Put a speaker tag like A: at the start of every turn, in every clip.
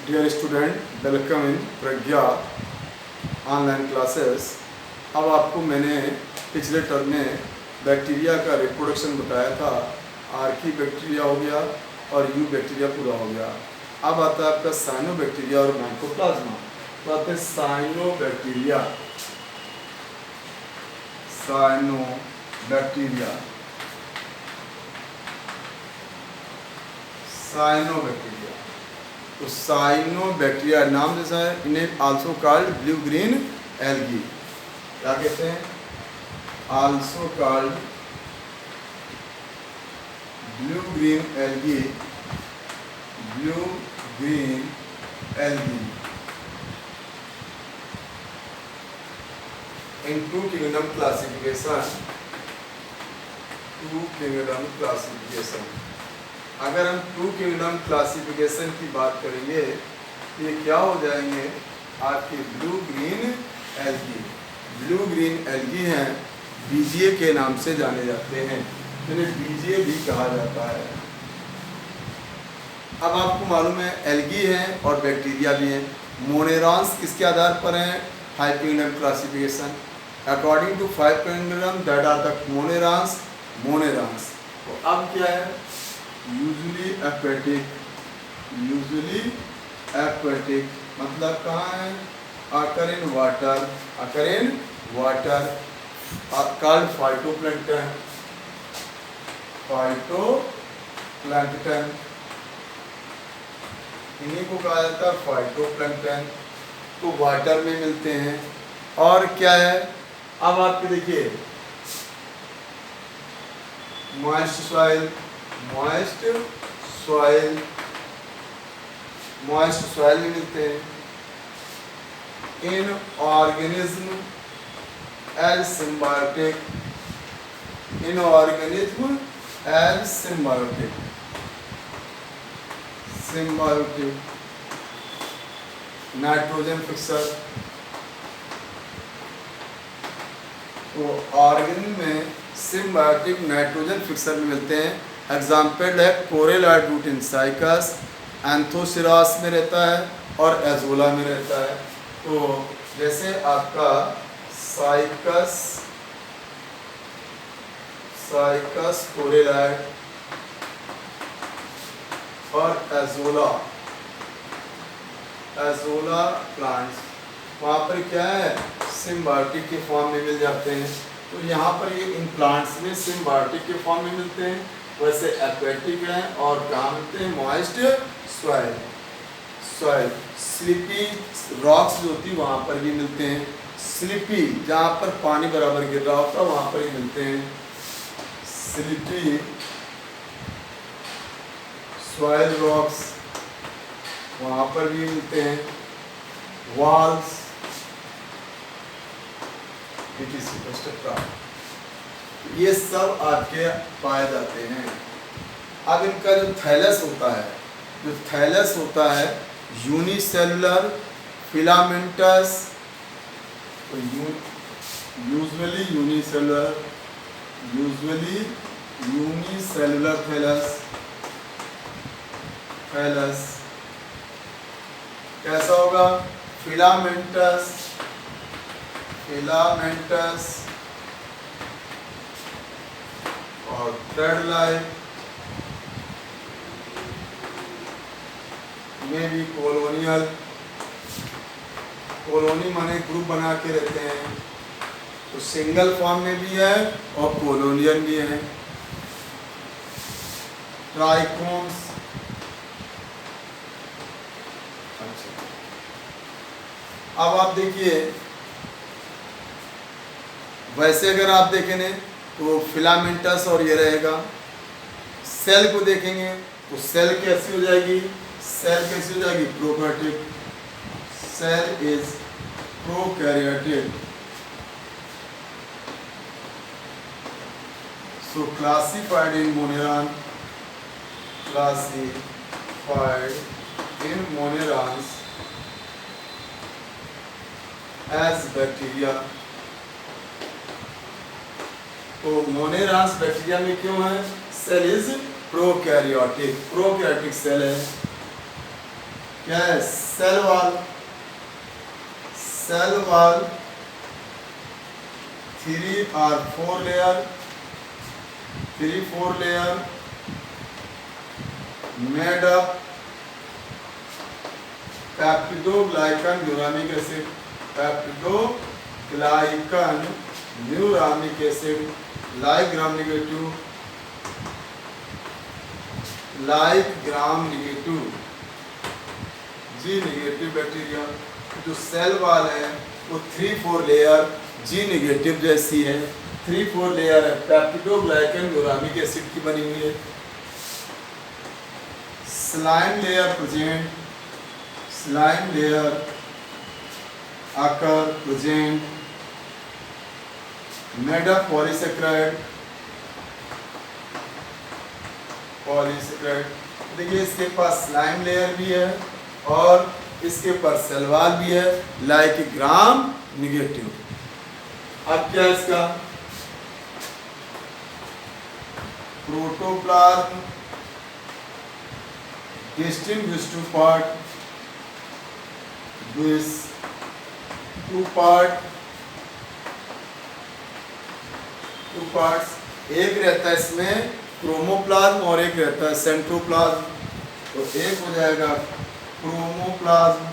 A: Dear student, welcome in Pragya online classes. अब आपको मैंने पिछले टर्म में बैक्टीरिया का रिप्रोडक्शन बताया था। आर्की बैक्टीरिया हो गया और यू बैक्टीरिया पूरा हो गया। अब आता है आपका साइनो बैक्टीरिया और माइकोप्लाज्मा। तो आते हैं cyanobacteria. Cyanobacteria, cyanobacteria. तो साइनो बैक्टीरिया नाम जैसा है, इन्हें also called blue green algae. क्या कहते हैं? Also called blue green algae, blue green algae. In two kingdom classification, two kingdom classification. अगर हम टू किंगडम क्लासिफिकेशन की बात करेंगे तो ये क्या हो जाएंगे आपकी blue green algae. Blue green algae हैं, बीजीए के नाम से जाने जाते हैं, इन्हें बीजीए भी कहा जाता है। अब आपको मालूम है एल्गी हैं और बैक्टीरिया भी हैं। मोनेरॉन्स किसके आधार पर हैं? 5 kingdom classification. According to 5 kingdom that are the monerans. Monerans तो अब क्या है? यूजुअली एक्वेटिक, यूजुअली एक्वेटिक मतलब कहाँ है? Occur in water, occur in water, called phytoplankton, phytoplankton. इन्हीं को कहा जाता है फाइटोप्लैंक्टन। तो वाटर में मिलते हैं। और क्या है? अब आपके देखिए moist soil, moist soil, moist soil में मिलते हैं। In organism as symbiotic, in organism as symbiotic, symbiotic. Nitrogen fixer, तो ऑर्गेनिज्म में सिम्बायोटिक नाइट्रोजन फिक्सर में मिलते हैं। एग्जाम्पल है coralloid root in Cycas, Anthoceros में रहता है और एजोला में रहता है। तो जैसे आपका साइकस, साइकस कोरेलॉइड और एजोला, एजोला प्लांट्स, वहाँ पर क्या है? सिम्बायोटिक के फॉर्म में मिल जाते हैं। तो यहाँ पर ये इन प्लांट्स में सिम्बायोटिक के फॉर्म में मिलते हैं। वैसे एक्वेटिक हैं और कहाँ मिलते हैं? Moist soil, soil. Slippy rocks जो होती है वहाँ पर भी मिलते हैं। स्लिपी जहाँ पर पानी बराबर गिर रहा होता है वहाँ पर ही मिलते हैं। स्लिपी सॉइल रॉक्स वहाँ पर भी मिलते हैं। वॉल्स, ये सब आपके पाए जाते हैं। अब इनका जो थैलस होता है, जो थैलस होता है यूनिसेलुलर फिलामेंटस, तो usually unicellular, usually unicellular thallus. Thallus कैसा होगा? फिलामेंटस, फिलामेंटस और थ्रेड लाइक में भी कॉलोनियल, कॉलोनी माने ग्रुप बना के रहते हैं। तो सिंगल फॉर्म में भी है और कॉलोनियल भी है। ट्राइकोम्स, अच्छा अब आप देखिए वैसे अगर आप देखेंगे तो फिलामेंटस और ये रहेगा। सेल को देखेंगे तो सेल कैसी हो जाएगी? सेल कैसी हो जाएगी? Prokaryotic. Cell is prokaryotic. So classified in moneran, classified in monerans as bacteria. तो मोनेरॉन्स बैक्टीरिया में क्यों है? Cell is prokaryotic, prokaryotic cell है। क्या है, cell wall, cell wall 3 or 4 layer, 3-4 layer made up peptidoglycan neuramic acid, peptidoglycan neuramic acid like gram negative, like gram negative G negative bacteria. जो cell wall है वो 3-4 layer जी negative जैसी है, 3-4 layer है, peptidoglycan neuramic acid की बनी हुई है। Slime layer present, slime layer occur present made of polysaccharide, polysaccharide. देखिए इसके पास स्लाइम लेयर भी है और इसके ऊपर सेल वॉल भी है, लाइक ग्राम नेगेटिव। अब क्या इसका protoplasm distinguished two part, this two parts, एक रहता है इसमें क्रोमोप्लाज्म और एक रहता है सेंट्रोप्लाज्म। तो एक हो जाएगा क्रोमोप्लाज्म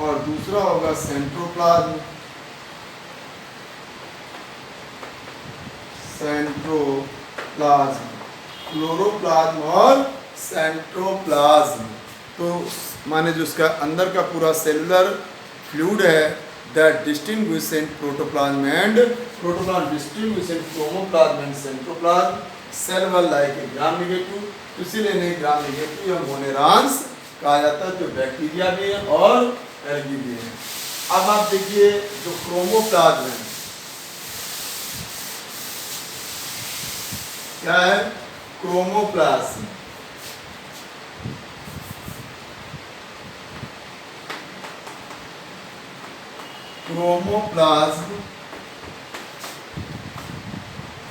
A: और दूसरा होगा सेंट्रोप्लाज्म, सेंट्रोप्लाज्म, क्लोरोप्लाज्म और सेंट्रोप्लाज्म। तो माने जो उसका अंदर का पूरा सेलुलर फ्लूइड है that distinguish protoplasm and protoplasm distinguish chromoplasm and centroplasm, cell wall like gram negative, इसीलिए नहीं ग्राम नेगेटिव या मोनेरांस कहा जाता है, जो बैक्टीरिया भी है और एल्गी भी है। अब आप देखिए जो क्रोमोप्लाज्म है क्या है, क्रोमोप्लाज्म, क्रोमोप्लाज्म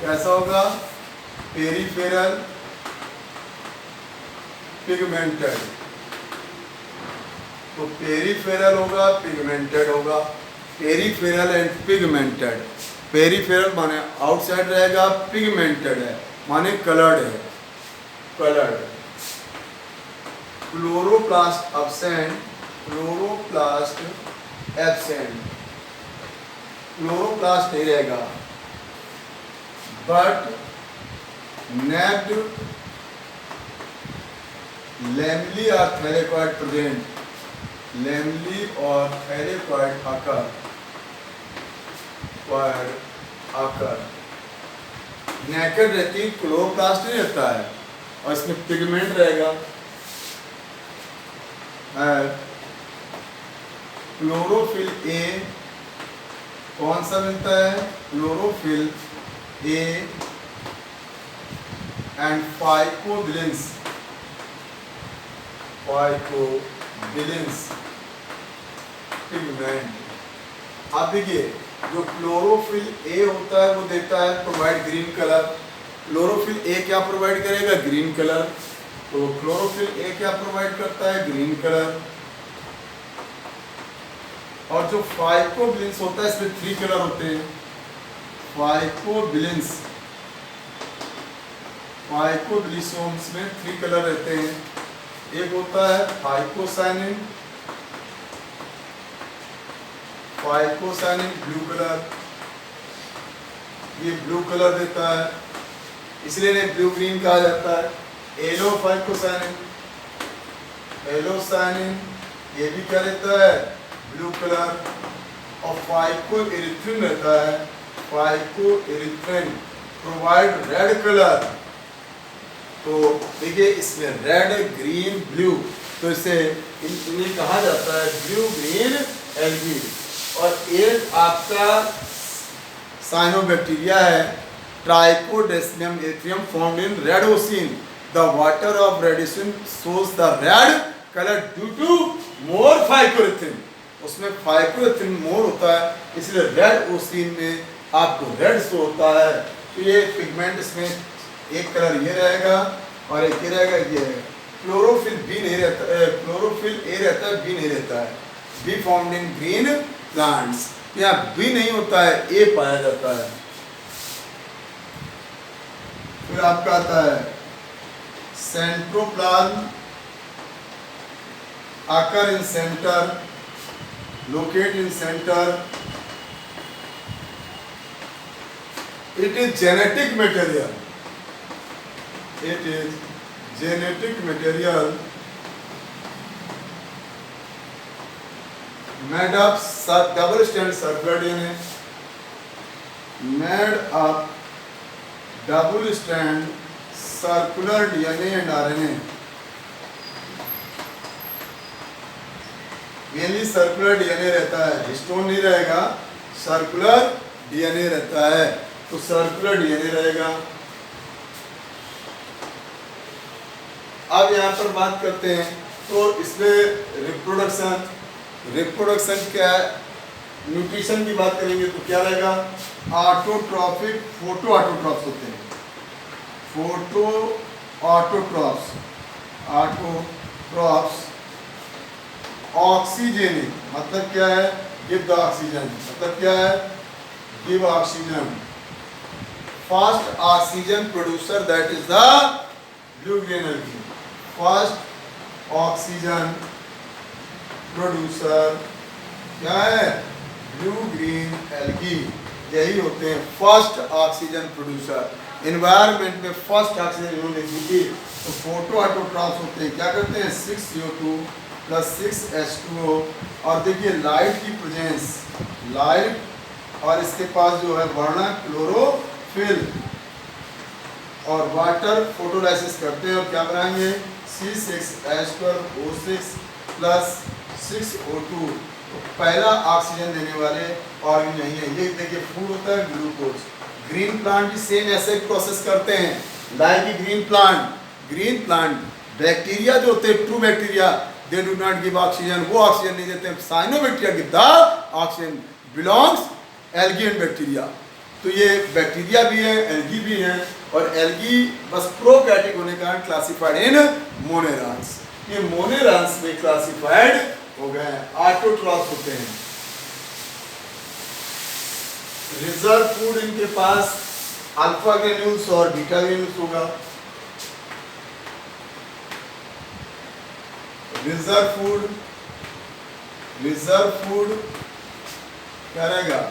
A: कैसा होगा, पेरिफेरल पिगमेंटेड। तो पेरिफेरल होगा, पिगमेंटेड होगा, पेरिफेरल एंड पिगमेंटेड। पेरिफेरल माने आउटसाइड रहेगा, पिगमेंटेड है माने कलर्ड है, coloured. Chloroplast absent, chloroplast absent, chloroplast नहीं रहेगा, बट नेक्ड लैमली और थैलेकॉइड प्रेजेंट, लैमली और थैलेकॉइड आकर, नेकेड रहती है, क्लोरोप्लास्ट नहीं रहता है और इसमें पिगमेंट रहेगा। क्लोरोफिल ए कौन सा मिलता है, chlorophyll A and phycobilins, phycobilins pigment. आप देखिए जो क्लोरोफिल ए होता है वो देता है provide green colour, chlorophyll A क्या प्रोवाइड करेगा, ग्रीन कलर। तो क्लोरोफिल ए क्या प्रोवाइड करता है, ग्रीन कलर। और जो फाइकोबिलिन्स होता है इसमें 3 कलर होते हैं, फाइकोबिलिन्स, फाइकोबिलिसोम्स में 3 कलर रहते हैं। एक होता है फाइकोसाइनिन, फाइकोसाइनिन ब्लू कलर, ये ब्लू कलर देता है इसलिए इन्हें ब्लू ग्रीन कहा जाता है। एलो फाइकोसाइनिन, एलोसाइनिन ये भी क्या देता है, ब्लू कलर। और फाइको एरिथ्रिन रहता है, phyco erythrin provide red colour. तो देखिए इसमें रेड ग्रीन ब्लू, तो इसे इन्हें कहा जाता है ब्लू ग्रीन एल्गी। और एक आपका साइनोबैक्टीरिया है trichodesmium erythraeum found in red ocean, the water of red ocean shows the red colour due to more phycoerythrin, उसमें फाइकोएरिथ्रिन मोर होता है इसलिए रेड ओशियन में आपको रेड शो होता है। तो ये पिगमेंट इसमें एक कलर ये रहेगा और एक ये रहेगा, ये रहेगा। क्लोरोफिल बी नहीं रहता है, क्लोरोफिल ए रहता है, बी नहीं रहता है। Be found in green plants, यहाँ बी नहीं होता है, ए पाया जाता है। फिर आपका आता है centroplasm, occur in centre, locate in centre. It is genetic material. It is genetic material made of double strand circular DNA. Made of double strand circular DNA and RNA. Mainly circular DNA रहता है, histone नहीं रहेगा, circular DNA रहता है, तो circular DNA रहेगा। अब यहाँ पर बात करते हैं, तो इसमें रिप्रोडक्शन क्या है, न्यूट्रिशन की बात करेंगे तो क्या रहेगा, ऑटोट्रॉफिक, फोटो ऑटोट्रॉफ्स होते हैं, फोटो ऑटोट्रॉफ्स, ऑटोट्रॉफ्स। ऑक्सीजन मतलब क्या है, गिव द ऑक्सीजन, मतलब क्या है, give oxygen. First oxygen producer, that is the blue green algae. First oxygen producer क्या है, blue green algae, यही होते हैं फर्स्ट ऑक्सीजन प्रोड्यूसर। एनवायरनमेंट में फर्स्ट ऑक्सीजन इन्होंने दी थी, तो फोटो ऑटोट्रॉफ्स होते हैं, क्या करते हैं, 6CO2 + 6H2O। और देखिए लाइट की प्रेजेंस, लाइट, और इसके पास जो है वर्णक क्लोरोफिल, और वाटर फोटोलाइसिस करते हैं और क्या बनाएंगे, C6H12O6 + 6O2। तो पहला ऑक्सीजन देने वाले ऑर्गेन यही है। ये देखिए फूड होता है ग्लूकोज। ग्रीन प्लांट भी सेम ऐसे प्रोसेस करते हैं, लाइक ग्रीन प्लांट बैक्टीरिया जो होते हैं, true bacteria, they do not give oxygen, वो ऑक्सीजन नहीं देते, cyanobacteria give the oxygen, belongs algae and bacteria. तो ये बैक्टीरिया भी है, एल्गी भी है, और एल्गी बस प्रोकैरियोटिक होने के कारण क्लासिफाइड इन मोनेरान्स। ये मोनेरान्स में क्लासिफाइड हो गए हैं, ऑटोट्रॉफ्स होते हैं। रिजर्व फूड इनके पास अल्फा ग्रेन्यूल्स और बीटा ग्रेन्यूल्स होगा। रिजर्व फूड क्या रहेगा,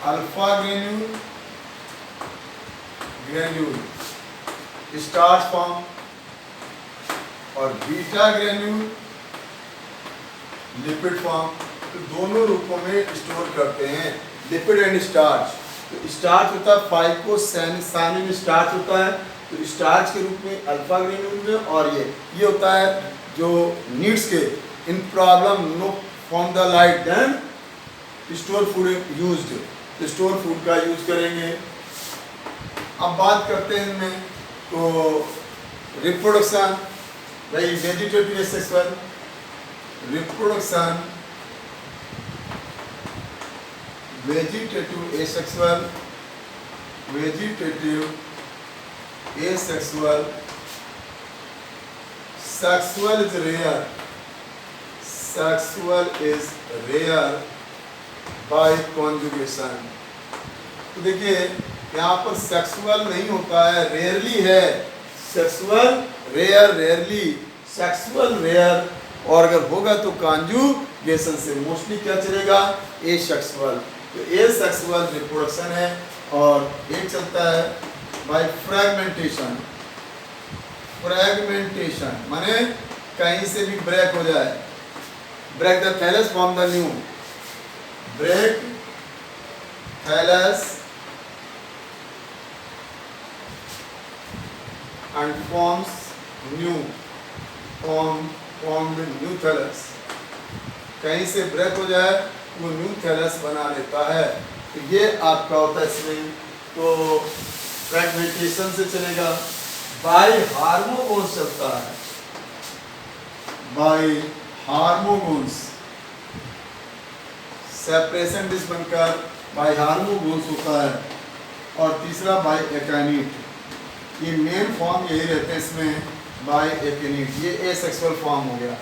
A: अल्फा ग्रेन्यूल स्टार्च फॉर्म, और बीटा ग्रेन्यूल लिपिड फॉर्म। तो दोनों रूपों में स्टोर करते हैं, लिपिड एंड स्टार्च। तो स्टार्च होता है फाइकोसायनिन स्टार्च होता है, तो स्टार्च के रूप में अल्फा ग्रेन्यूल में, और ये होता है जो नीड्स के in problem no from the light then store food used, तो स्टोर फूड का यूज करेंगे। अब बात करते हैं इनमें, तो रिप्रोडक्शन, भाई vegetative asexual, reproduction vegetative asexual, sexual is rare by conjugation. तो देखिए यहाँ पर सेक्सुअल नहीं होता है, रेयरली है, sexual rare, rarely sexual rare, और अगर होगा तो कॉन्जुगेशन से। मोस्टली क्या चलेगा, एसेक्सुअल। तो एसेक्सुअल रिप्रोडक्शन है, और एक चलता है बाय फ्रैगमेंटेशन माने कहीं से भी ब्रेक हो जाए, break the thallus from the new, break thallus and forms new thallus. कहीं से ब्रेक हो जाए वो न्यू थैलस बना लेता है। तो ये आपका होता है इसमें, तो फ्रैगमेंटेशन से चलेगा। बाय हार्मोगोन्स चलता है, बाय हार्मोगोन्स, सेपरेशन डिश बनकर बाय हार्मोगोन्स होता है। और तीसरा बाय एकाइनेट, ये मेन फॉर्म यही रहते हैं इसमें, बाय एपिनिट, ये एसेक्सुअल फॉर्म हो गया।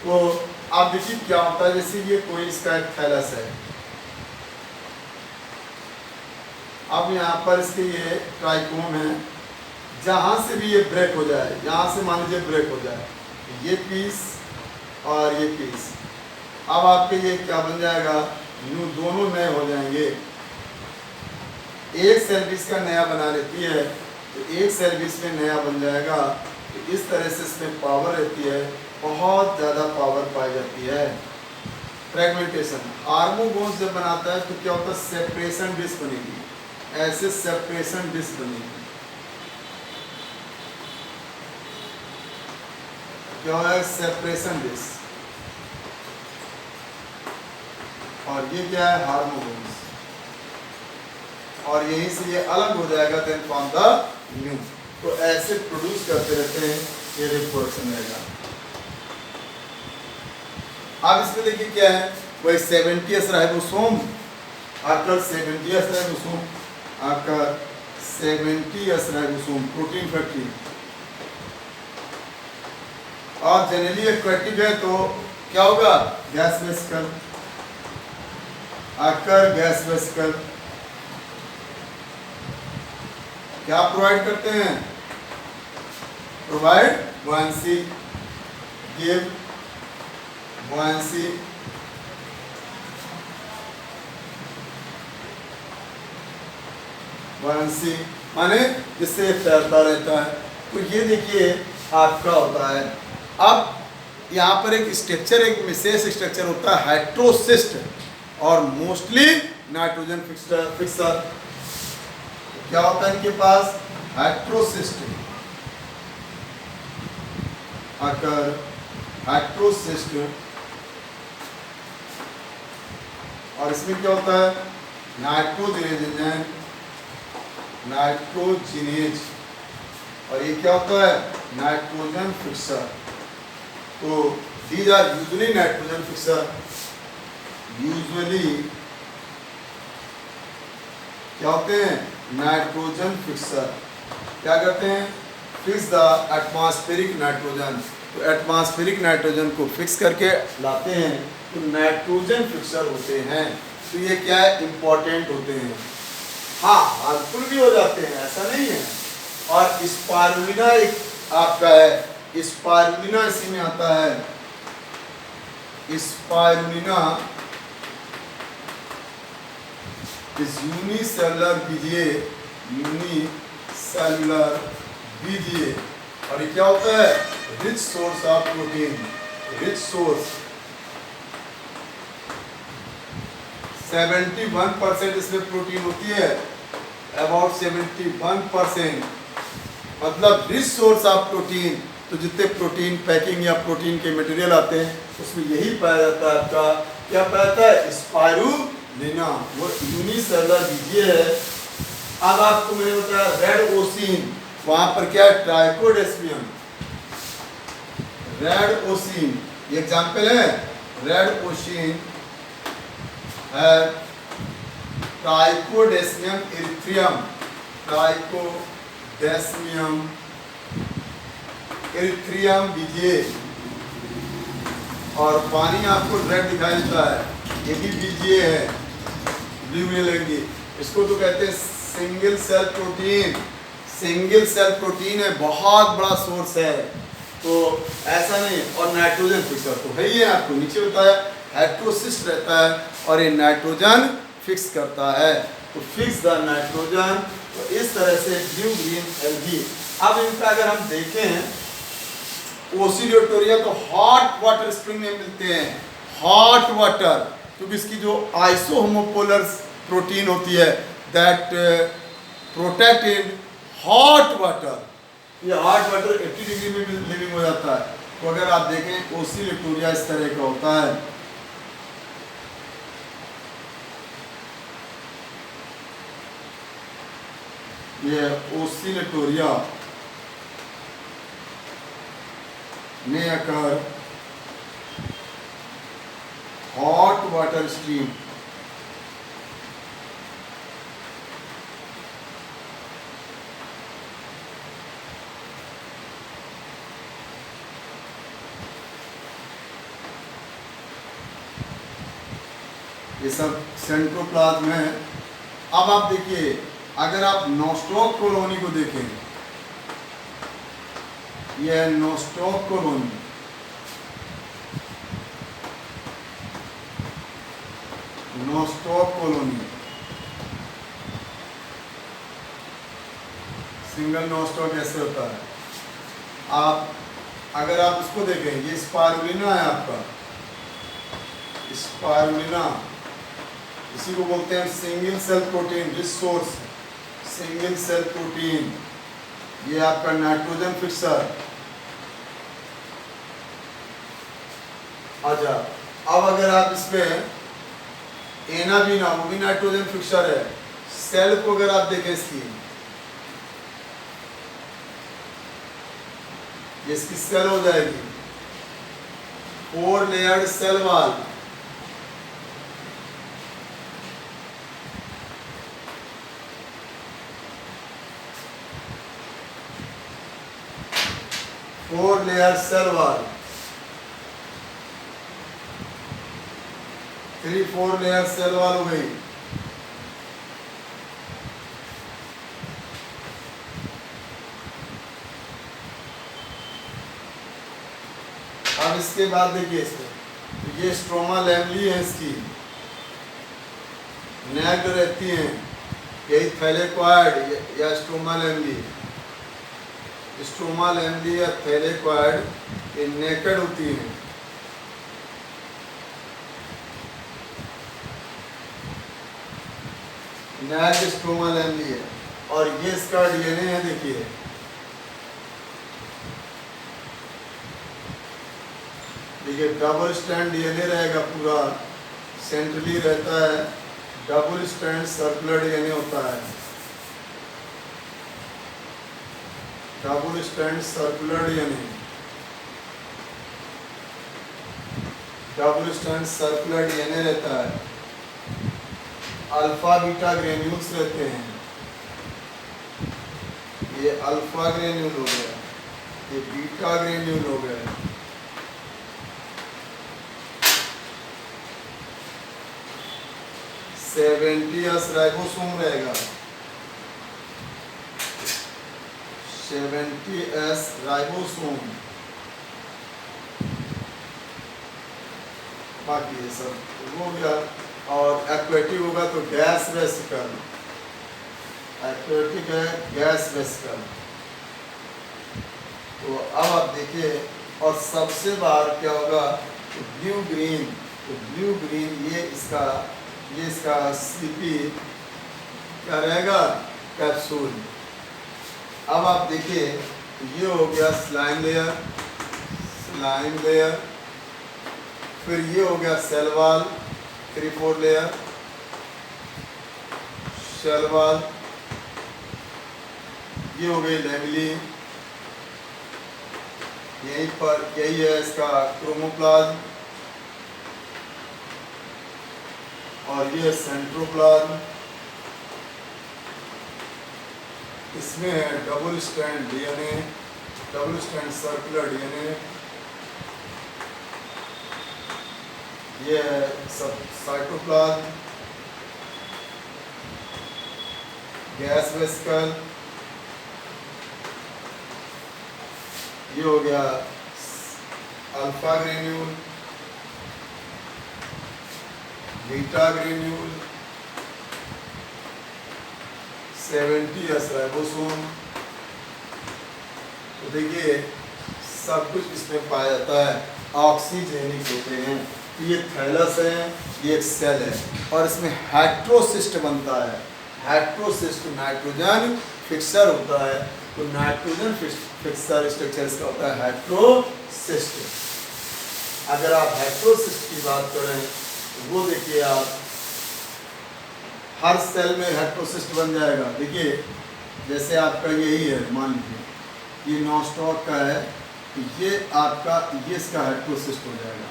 A: तो आप देखिए क्या होता है, जैसे ये कोई इसका एक थैलस है, अब यहाँ पर इसके ये ट्राइकोम है, जहाँ से भी ये ब्रेक हो जाए, यहाँ से मान लीजिए ब्रेक हो जाए, ये पीस और ये पीस, अब आपके ये क्या बन जाएगा, न्यू, दोनों नए हो जाएंगे। एक सेल भी इसका नया बना लेती है, तो एक सेल भी इसमें नया बन जाएगा। तो इस तरह से इसमें पावर रहती है, बहुत ज़्यादा पावर पाई जाती है। फ्रेगमेंटेशन, हार्मोगोन्स जब बनाता है तो क्या होता है, सेपरेशन डिस्क बनेगी, ऐसे सेपरेशन डिस्क बनेगी। क्या है, सेपरेशन डिस्क, और ये क्या है, हार्मोगोन्स, और यहीं से ये अलग हो जाएगा, देन फॉर्म द न्यू। तो ऐसे प्रोड्यूस करते रहते हैं, ये रिप्रोडक्शन रहेगा। अब इसमें देखिए क्या है, वही 70th राइबोसोम, आकर 70th राइबोसोम, आकर 70th राइबोसोम प्रोटीन फैक्ट्री, और जनरली एक्टिव है तो क्या होगा, गैस वेसिकल, आकर गैस वेसिकल क्या प्रोवाइड करते हैं, provide buoyancy, give buoyancy, buoyancy माने जिससे तैरता रहता है। तो ये देखिए आपका होता है। अब यहाँ पर एक स्ट्रक्चर, एक विशेष स्ट्रक्चर होता है हाइड्रोसिस्ट, और मोस्टली नाइट्रोजन फिक्सर। क्या होता है इनके पास, हाइड्रोसिस्ट, आकर हाइड्रोसिस्ट, और इसमें क्या होता है, नाइट्रोजिनेज, नाइट्रोजिनेज, और ये क्या होता है, नाइट्रोजन फिक्सर। तो these are usually nitrogen fixer, usually क्या होते हैं, नाइट्रोजन फिक्सर। क्या करते हैं, फिक्स द एटमॉस्फेरिक नाइट्रोजन, तो एटमॉस्फेरिक नाइट्रोजन को फिक्स करके लाते हैं, तो नाइट्रोजन फिक्सर होते हैं। तो ये क्या है, इंपॉर्टेंट होते हैं। हाँ, हार्मफुल भी हो जाते हैं, ऐसा नहीं है। और स्पारुलिना एक आपका है, स्पारुलिना इसी में आता है, स्पारुलिना इस यूनिसेलुलर बीजीए, यूनिसेलुलर बीजीए, और ये क्या होता है, rich source of protein, rich source. 71% इसमें प्रोटीन होती है, अबाउट 71%, मतलब रिच सोर्स ऑफ प्रोटीन। तो जितने प्रोटीन पैकिंग या प्रोटीन के मटेरियल आते हैं उसमें यही पाया जाता है, आपका क्या पाया जाता है, स्पाइरुलिना, वो यूनिसेलुलर बीजीए है। अब आपको मैंने बताया रेड ओसिन, वहां पर क्या है, ट्राइकोडेस्मियम, रेड ओसिन, एग्जाम्पल है, रेड ओसिन है, ट्राइकोडेस्मियम इरिथ्रियम, ट्राइकोडेस्मियम इरिथ्रियम बीजीए, और पानी आपको रेड दिखाई देता है, ये भी बीजीए है, ब्लू में लगेगी। इसको तो कहते हैं single cell protein, single cell protein है, बहुत बड़ा सोर्स है। तो ऐसा नहीं, और नाइट्रोजन फिक्सर तो है ही है, आपको नीचे बताया हाइड्रोसिस्ट रहता है, और ये नाइट्रोजन फिक्स करता है। तो फिक्स द नाइट्रोजन, तो इस तरह से ब्लू ग्रीन एल्गी। अब इनका अगर हम देखें, ओसिलेटोरिया तो हॉट वाटर स्प्रिंग में मिलते हैं, हॉट वाटर, क्योंकि इसकी जो आइसोहोमोपोलर प्रोटीन होती है that protect in hot water, ये हॉट वाटर 80 डिग्री में लिविंग हो जाता है। तो अगर आप देखें ओसिलेटोरिया इस तरह का होता है, ये Oscillatoria may occur hot water stream, ये सब सेंट्रोप्लाज्म है। अब आप देखिए, अगर आप नोस्टॉक कॉलोनी को देखें, यह Nostoc colony, Nostoc colony, single Nostoc ऐसे होता है। आप अगर आप इसको देखें, ये स्पारुलिना है आपका, स्पारुलिना, इसी को बोलते हैं single cell protein rich source, single cell protein. ये आपका नाइट्रोजन फिक्सर। अच्छा, अब अगर आप इसमें एनाबीना, वो भी नाइट्रोजन फिक्सर है। सेल को अगर आप देखें इसकी, इसकी सेल हो जाएगी 4 layered cell wall. Four layer cell wall, 3-4 layer cell wall हो गई। अब इसके बाद देखिए इसमें, ये स्ट्रोमा लैमली है, इसकी नेक्ड रहती हैं, यही थैलेक्वाइड या स्ट्रोमा लैमली, स्ट्रोमा लैमली या थैलेक्वाइड ये नेकेड होती हैं। नेक्ड स्ट्रोमा लैमली है, और ये इसका डीएनए है। देखिए डबल स्ट्रैंड डीएनए रहेगा, पूरा सेंट्रली रहता है, डबल स्ट्रैंड सर्कुलर डीएनए होता है, double strand circular DNA, double strand circular DNA रहता है। अल्फा बीटा ग्रेन्यूल्स रहते हैं, ये अल्फा ग्रेन्यूल हो गया, ये बीटा ग्रेन्यूल हो गया। सेवेंटीएस राइबोसोम रहेगा, 70S राइबोसोम। बाकी ये सब हो गया। और एक्वेटिक होगा तो गैस वेसिकल, एक्वेटिक है गैस वेसिकल। तो अब आप देखिए, और सबसे बाहर क्या होगा, तो ब्लू ग्रीन, तो ब्लू ग्रीन ये इसका सीपी क्या रहेगा, कैप्सूल। अब आप देखिए, ये हो गया स्लाइम लेयर, स्लाइम लेयर, फिर ये हो गया cell wall, 3-4 layer cell wall, ये हो गई लैमेली, यहीं पर यही है इसका क्रोमोप्लाज्म, और ये सेंट्रोप्लाज्म। इसमें है double strand DNA, double strand circular DNA, ये है सब साइटोप्लाज्म, गैस वेसिकल, ये हो गया alpha granule, beta granule, 70S ribosome. तो देखिए सब कुछ इसमें पाया जाता है, ऑक्सीजेनिक होते हैं। ये थैलस है, ये एक सेल है, और इसमें हेट्रोसिस्ट बनता है। हेट्रोसिस्ट नाइट्रोजन फिक्सर होता है, तो नाइट्रोजन फिक्सर स्ट्रक्चर इसका होता है हेट्रोसिस्ट। अगर आप हेट्रोसिस्ट की बात करें तो वो देखिए, आप हर सेल में हेट्रोसिस्ट बन जाएगा। देखिए जैसे आपका यही है, मान लीजिए ये नॉनस्टॉक का है, तो ये आपका ये इसका हेट्रोसिस्ट हो जाएगा।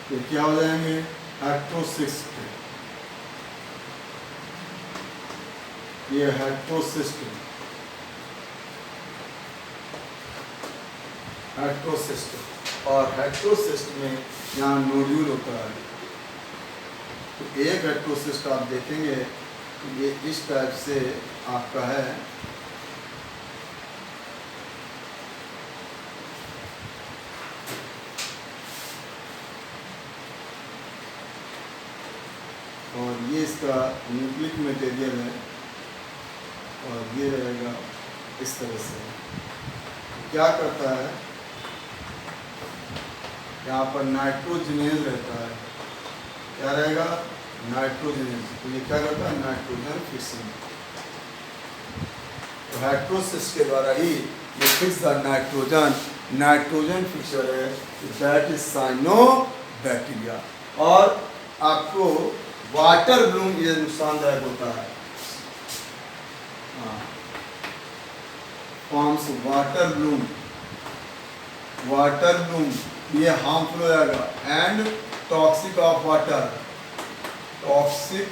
A: तो क्या हो जाएंगे, हेट्रोसिस्ट, ये हेट्रोसिस्ट। हेट्रोसिस्ट, और हेट्रोसिस्ट में यहाँ नोड्यूल होता है। तो एक हेट्रोसिस्ट आप देखेंगे ये इस टाइप से आपका है, और ये इसका न्यूक्लिक मटेरियल है, और ये रहेगा इस तरह से। क्या करता है, यहाँ पर नाइट्रोजनेज रहता है, क्या रहेगा, नाइट्रोजनेज। तो ये क्या करता है, नाइट्रोजन फिक्सिंग। तो हेट्रोसिस्ट के द्वारा ही ये फिक्स द नाइट्रोजन फिक्सर है, दैट इज साइनोबैक्टीरिया। और आपको वाटर ब्लूम ये नुकसानदायक होता है, फॉर्म्स वाटर ब्लूम ये हार्मफुल हो जाएगा, and toxic of water, toxic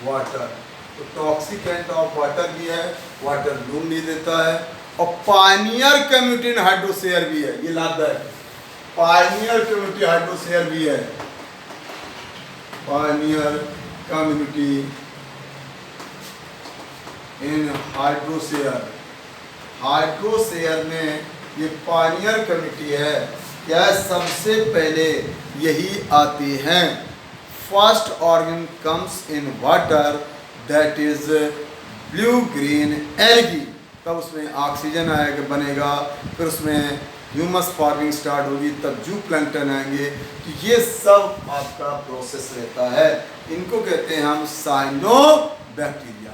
A: water. तो टॉक्सिक एंड ऑफ वाटर भी है, वाटर ब्लूम भी देता है, और पायनियर कम्युनिटी इन हाइड्रोसेयर भी है, ये लाभदायक है। पायनियर कम्युनिटी हाइड्रोसेयर भी है, पायनियर कम्युनिटी इन हाइड्रोसेयर। हाइड्रोसेयर में ये पायनियर कम्युनिटी है, क्या सबसे पहले यही आती हैं। First organ comes in water, that is blue green algae. तब उसमें ऑक्सीजन आएगा, बनेगा, फिर उसमें ह्यूमस फॉर्मिंग स्टार्ट होगी, तब जू प्लैंकटन आएंगे। तो ये सब आपका प्रोसेस रहता है, इनको कहते हैं हम साइनोबैक्टीरिया।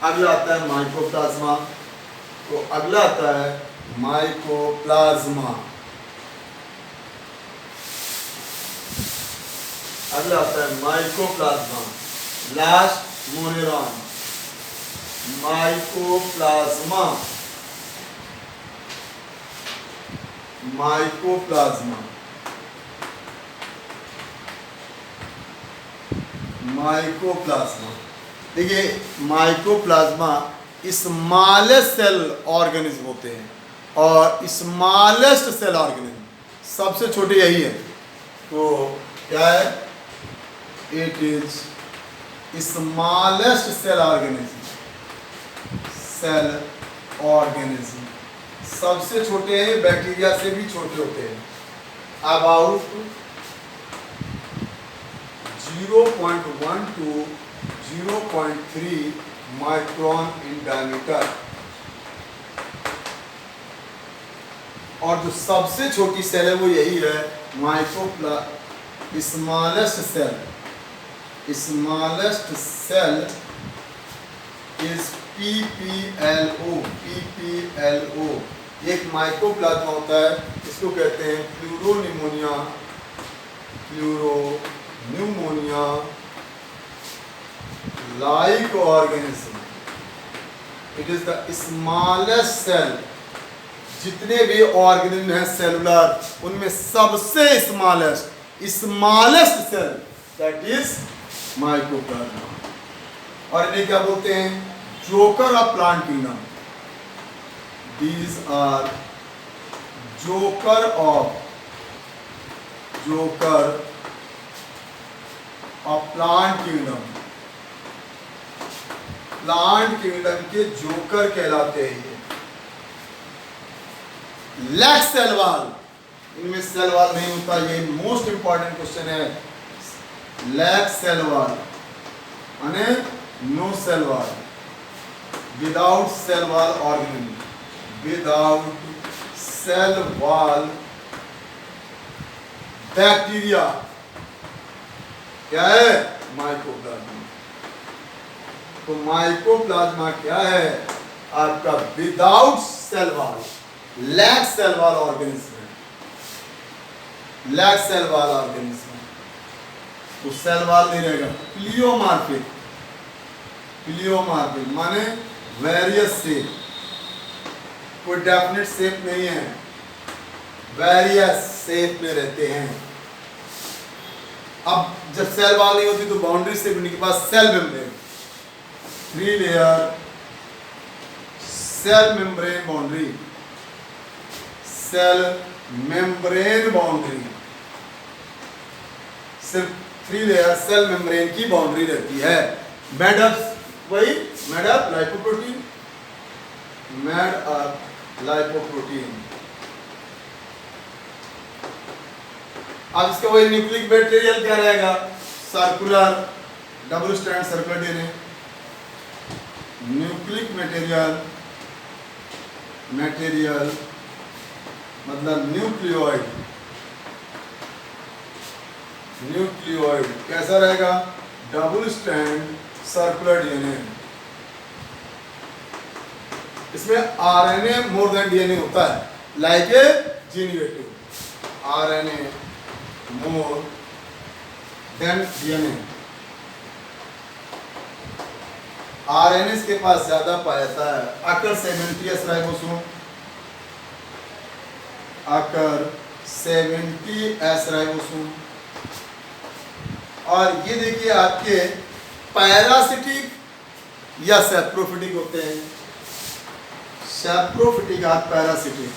A: अगला आता है माइकोप्लाज्मा। तो अगला आता है माइकोप्लाज्मा, अगला आता है mycoplasma, last moneran. Mycoplasma, mycoplasma, mycoplasma. देखिए माइकोप्लाज्मा स्मॉलेस्ट सेल ऑर्गेनिज्म होते हैं, और स्मॉलेस्ट सेल ऑर्गेनिज्म सबसे छोटे यही है। तो क्या है, it is smallest cell organism, cell organism सबसे छोटे हैं, बैक्टीरिया से भी छोटे होते हैं, about 0.1 to 0.3 micron in diameter. और जो सबसे छोटी सेल है वो यही है, स्मॉलेस्ट सेल इज PPLO। एक माइकोप्लाज्मा होता है, इसको कहते हैं pleuropneumonia like organism. It is the smallest cell. जितने भी ऑर्गेनिज्म हैं सेलुलर, उनमें सबसे smallest cell that is mycoplasma. और इन्हें क्या बोलते हैं, joker of plant kingdom. These are joker of plant kingdom. Plant kingdom के जोकर कहलाते हैं ये। लैक सेल वॉल, इनमें सेल वॉल नहीं होता, ये मोस्ट इंपॉर्टेंट क्वेश्चन है। लैक सेल वॉल माने no cell wall, without cell wall organism, without cell wall bacteria क्या है, माइकोप्लाज्मा। तो माइकोप्लाज्मा क्या है आपका, without cell wall, lack cell wall organism, lack cell wall organism. तो सेल वॉल नहीं रहेगा। प्लियोमार्फिक माने वेरियस शेप, कोई डेफिनेट शेप नहीं है, वेरियस शेप में रहते हैं। अब जब सेल वॉल नहीं होती तो बाउंड्री शेप के पास cell membrane, 3 layer cell membrane boundary, cell membrane boundary, सिर्फ 3 लेयर सेल मेम्ब्रेन की बाउंड्री रहती है। मेड अप वही made up lipoprotein, made up lipoprotein. अब इसका वही न्यूक्लिक मटेरियल क्या रहेगा, circular double strand circular DNA. Nucleic material, material मतलब न्यूक्लियोइड, न्यूक्लियोइड कैसा रहेगा, डबल स्ट्रैंड सर्कुलर डीएनए। इसमें आरएनए मोर देन डीएनए होता है, लाइक ए जीनिवेटिव, RNA more than DNA. RNA के पास ज्यादा पाया जाता है। अकर सेवेंटीएस राइबोसोम, अकर 70S राइबोसोम। और ये देखिए आपके पैरासिटिक या सेप्रोफिटिक होते हैं, सेप्रोफिटिक और पैरासिटिक,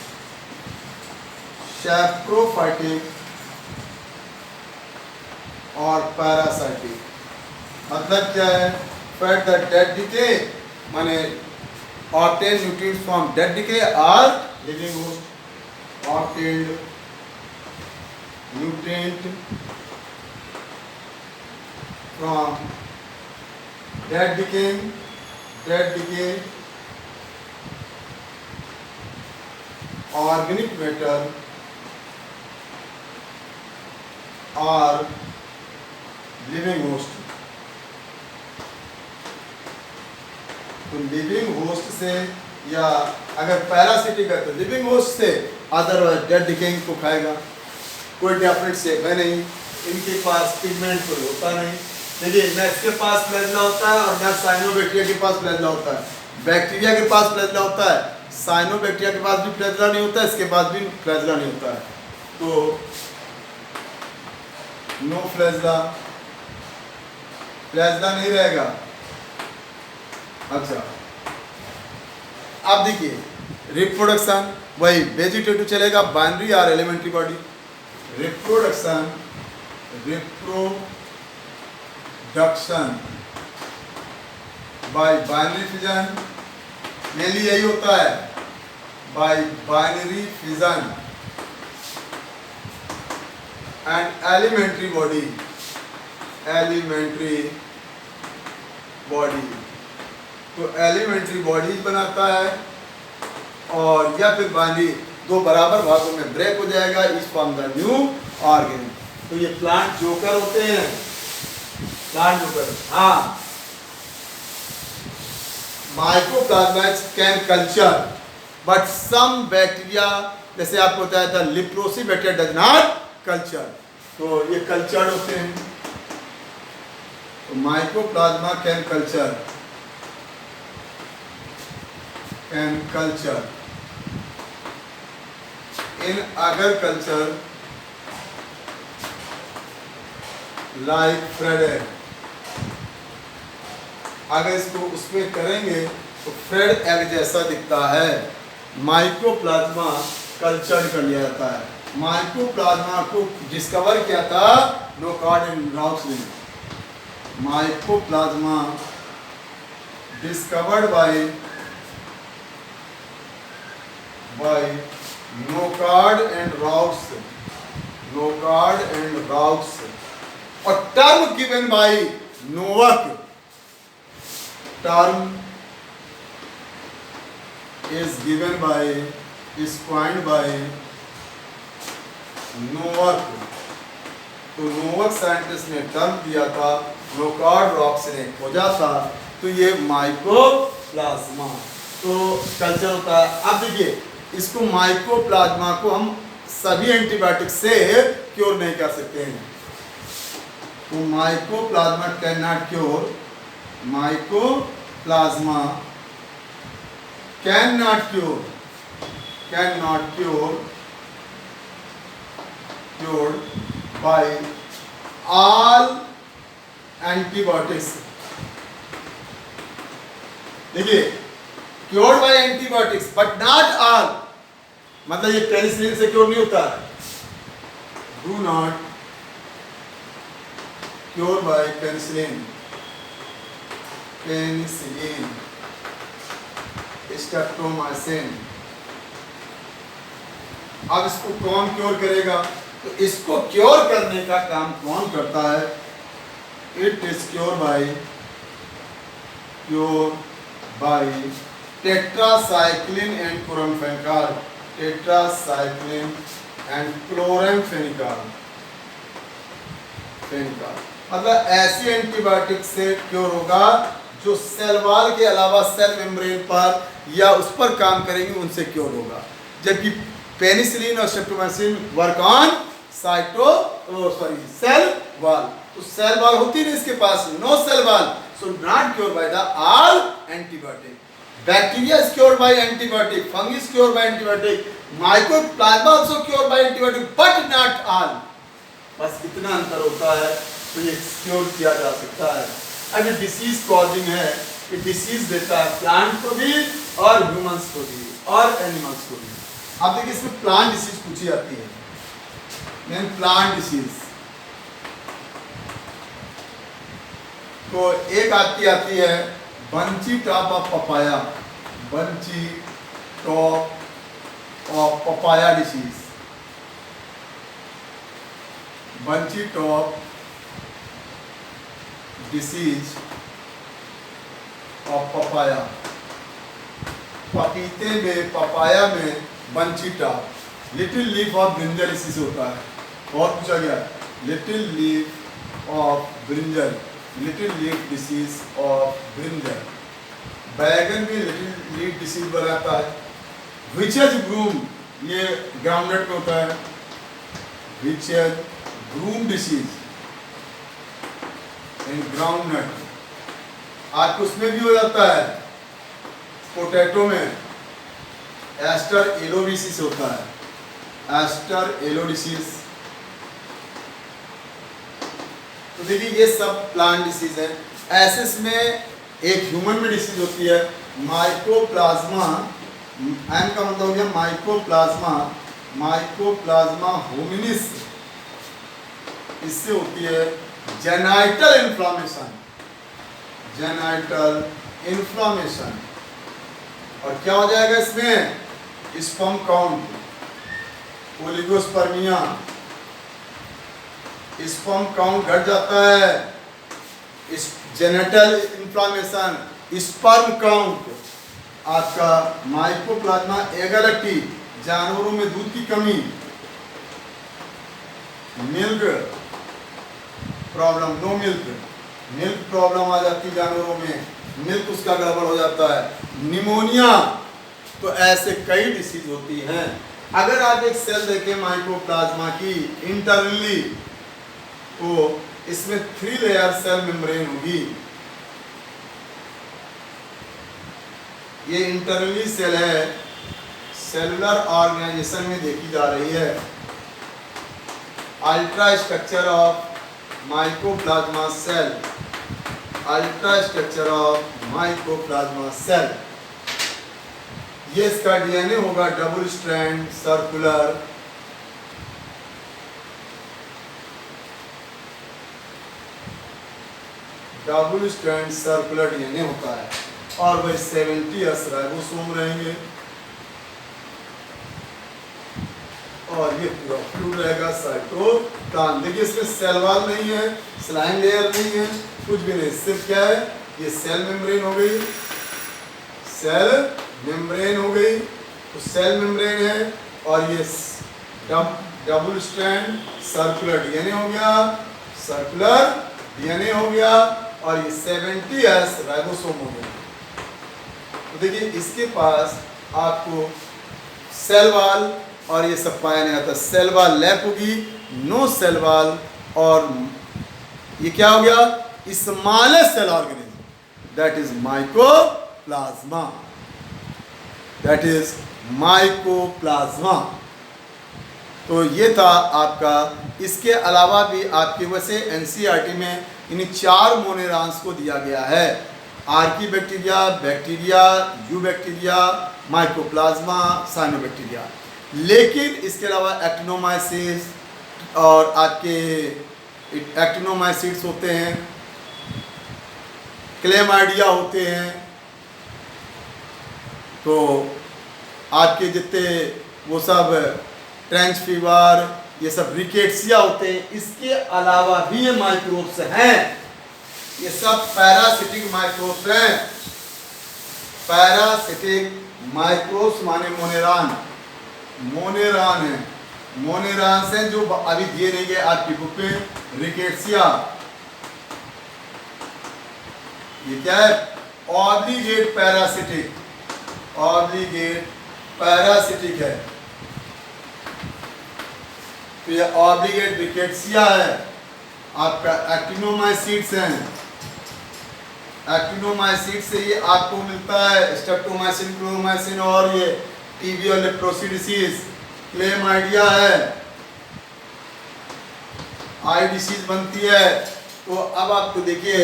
A: सेप्रोफाइटिक और पैरासाइटिक। मतलब क्या है, फैट द डेड डिके माने obtain nutrients from dead decay or living host, obtained nutrient from dead decay organic matter or living host। तो लिविंग होस्ट से, या अगर पैरासिटिक है तो लिविंग होस्ट से, अदरवाइज डेड डिकेइंग को खाएगा। कोई डेफिनेट शेप है नहीं, इनके पास पिगमेंट कोई होता नहीं। देखिए न इसके पास प्लाज्मा होता है और न साइनोबैक्टीरिया के पास प्लाज्मा होता है। बैक्टीरिया के पास प्लाज्मा होता है, साइनोबैक्टीरिया के पास भी प्लाज्मा नहीं होता है, इसके पास भी प्लाज्मा नहीं होता है। तो नो प्लाज्मा, प्लाज्मा नहीं रहेगा। अच्छा अब देखिए रिप्रोडक्शन, वही वेजिटेटिव चलेगा, बाइनरी और elementary body. Reproduction, reproduction by binary fission, mainly यही होता है, by binary fission. And elementary body, elementary body तो एलिमेंट्री बॉडीज बनाता है, और या फिर बाइनरी दो बराबर भागों में ब्रेक हो जाएगा, इस फॉर्म द न्यू ऑर्गेनिज्म। तो ये प्लांट जोकर होते हैं, प्लांट जोकर। हाँ, mycoplasma can culture but some bacteria, जैसे आपको बताया था leprosy bacteria does not culture, तो ये कल्चर्ड होते हैं। तो mycoplasma can culture, can culture in agar culture like Fred egg. अगर इसको उसमें करेंगे तो फ्रेड एग जैसा दिखता है। माइक्रोप्लाज्मा कल्चर कर लिया जाता है। माइक्रोप्लाज्मा को डिस्कवर किया था नोकार्ड एंड राउसलिन। Microplasma discovered by Nocard and Roux, Nocard and Roux, और term given by Nowak, term is given by, is coined by Nowak. तो नोवक साइंटिस्ट ने टर्म दिया था, नोकार्ड रॉक्स ने खोजा था, तो ये माइक्रोप्लाज्मा तो कल्चर होता है। अब देखिए इसको माइक्रोप्लाज्मा को हम सभी एंटीबायोटिक से क्योर नहीं कर सकते हैं। तो mycoplasma can not cure, microplasma can not cure, can not cure, cured by all antibiotics. देखिए cured by antibiotics but not all, मतलब ये पेनिसिलिन से क्योर नहीं होता है, do not cure by penicillin, penicillin, streptomycin. अब इसको कौन क्योर करेगा, तो इसको क्योर करने का काम कौन करता है, it is cure bye tetracycline and chloramphenicol, tetracycline and chloramphenicol, मतलब ऐसी एंटीबायोटिक से क्योर होगा जो सेल वॉल के अलावा सेल मेम्ब्रेन पर या उस पर काम करेंगे, उनसे क्योर होगा। जबकि पेनिसिलिन और streptomycin work on cell wall, तो सेल वॉल होती नहीं इसके पास, no cell wall, so not cure by the all antibiotic. Bacteria is cure by antibiotic, fungi is cure by antibiotic, microplasma also cure by antibiotic but not all. बस इतना अंतर होता है, तो ये क्योर किया जा सकता है। अब ये डिसीज कॉजिंग है, ये डिसीज देता है प्लांट को भी और ह्यूमंस को भी और एनिमल्स को भी। अब देखिए इसमें प्लांट डिसीज पूछी जाती है, मेन प्लांट डिसीज। तो एक आती है bunchy top of papaya, bunchy top of papaya disease, bunchy top disease of papaya, पपीते में, पपाया में bunchy top, little leaf of brinjal disease होता है। और पूछा गया little leaf of brinjal, little leaf disease of brinjal. बैगन में लिटिल लीफ डिसीज बनाता है। विचेज ब्रूम, ये ग्राउंडनट में होता है, witches broom disease in groundnut. आज उसमें भी हो जाता है, पोटैटो में एस्टर एलोडिसीज होता है, एस्टर एलोडिसीज। तो देखिए ये सब प्लांट डिसीज है। ऐसे में एक ह्यूमन में डिसीज होती है माइकोप्लाज्मा, एम का मतलब हो गया माइकोप्लाज्मा, माइकोप्लाज्मा होमिनिस। इससे होती है जेनाइटल इन्फ्लामेशन, जेनाइटल इन्फ्लामेशन। और क्या हो जाएगा इसमें, sperm count, oligospermia, sperm count घट जाता है, इस जेनेटल इन्फ्लामेशन, स्पर्म काउंट, आपका माइकोप्लाज्मा एगारटी, जानवरों में दूध की कमी, milk problem, no milk, milk problem आ जाती है जानवरों में, मिल्क उसका गड़बड़ हो जाता है, निमोनिया। तो ऐसे कई डिसीज होती हैं। अगर आप एक सेल देखें माइकोप्लाज्मा की इंटरनली, तो इसमें 3 लेयर सेल मेम्ब्रेन होगी। ये इंटरनली सेल है, सेलुलर ऑर्गेनाइजेशन में देखी जा रही है। Ultrastructure of mycoplasma cell, ultrastructure of mycoplasma cell. ये इसका डीएनए होगा double strand circular, double strand circular DNA होता है। और वही 70 राइबोसोम रहेंगे और ये पूरा फ्लूइड रहेगा साइटोप्लाज्म। देखिए इसमें सेल वॉल नहीं है, स्लाइम लेयर नहीं है, कुछ भी नहीं, सिर्फ क्या है, ये सेल मेम्ब्रेन हो गई, सेल मेम्ब्रेन हो गई, तो सेल मेम्ब्रेन है। और ये डबल स्ट्रैंड सर्कुलर डीएनए हो गया, सर्कुलर डीएनए हो गया, और ये 70S राइबोसोम हो गया। तो देखिए इसके पास आपको सेल वॉल और ये सब पाया नहीं आता, सेल वॉल लैप होगी, नो सेल वॉल, और ये क्या हो गया, smallest cell organism, that is mycoplasma, that is mycoplasma. तो ये था आपका। इसके अलावा भी आपके वैसे एनसीईआरटी में इन 4 मोनेरॉन्स को दिया गया है, Archie bacteria, bacteria, you bacteria, mycoplasma, cyanobacteria. लेकिन इसके अलावा एक्टिनोमाइसिस और आपके एक्टिनोमाइसिट्स होते हैं, क्लेमाइडिया होते हैं, तो आपके जितने वो सब ट्रेंच फीवर, ये सब रिकेट्सिया होते हैं। इसके अलावा भी ये माइक्रोब्स हैं, ये सब पैरासिटिक माइक्रोब्स हैं। पैरासिटिक माइक्रोब्स माने मोनेरान, मोनेरान है, मोनेरान्स हैं जो अभी दिए नहीं गए आपकी बुक में। रिकेट्सिया ये क्या है? ऑब्लिगेट पैरासिटिक, ऑब्लिगेट पैरासिटिक है। तो ये ऑब्लिगेट रिकेट्सिया है। आपका एक्टिनोमाइसिट्स हैं, एक्टिनोमाइसिट्स से ये आपको मिलता है स्ट्रेप्टोमाइसिन, क्लोरोमाइसिन और ये टीबी और लेप्रोसिडिसीज। क्लेमाइडिया है, आई डिसीज बनती है। तो अब आपको देखिए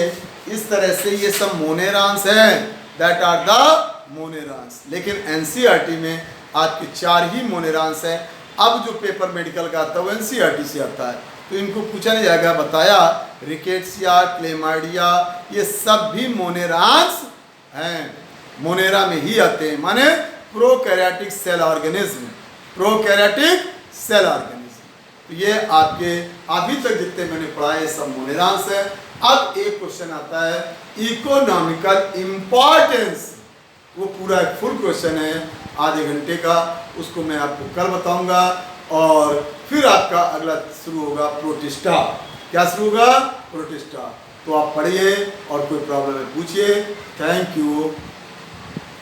A: इस तरह से ये सब मोनेरान्स हैं, दैट आर द मोनेरान्स। लेकिन एनसीईआरटी में आपके 4 ही मोनेरान्स हैं। अब जो पेपर मेडिकल का आता है वो एनसीईआरटी से आता है, तो इनको पूछा नहीं जाएगा। बताया रिकेट्सिया, क्लेमाइडिया ये सब भी मोनेरान्स हैं, मोनेरा में ही आते हैं, माने prokaryotic cell organism, prokaryotic cell organism. तो ये आपके अभी तक जितने मैंने पढ़ाए सब मोनेरान्स है। अब एक क्वेश्चन आता है इकोनॉमिकल इंपॉर्टेंस, वो पूरा एक फुल क्वेश्चन है आधे घंटे का, उसको मैं आपको कल बताऊंगा। और फिर आपका अगला शुरू होगा प्रोटिस्टा। क्या शुरू होगा? प्रोटिस्टा। तो आप पढ़िए और कोई प्रॉब्लम है पूछिए। Thank you.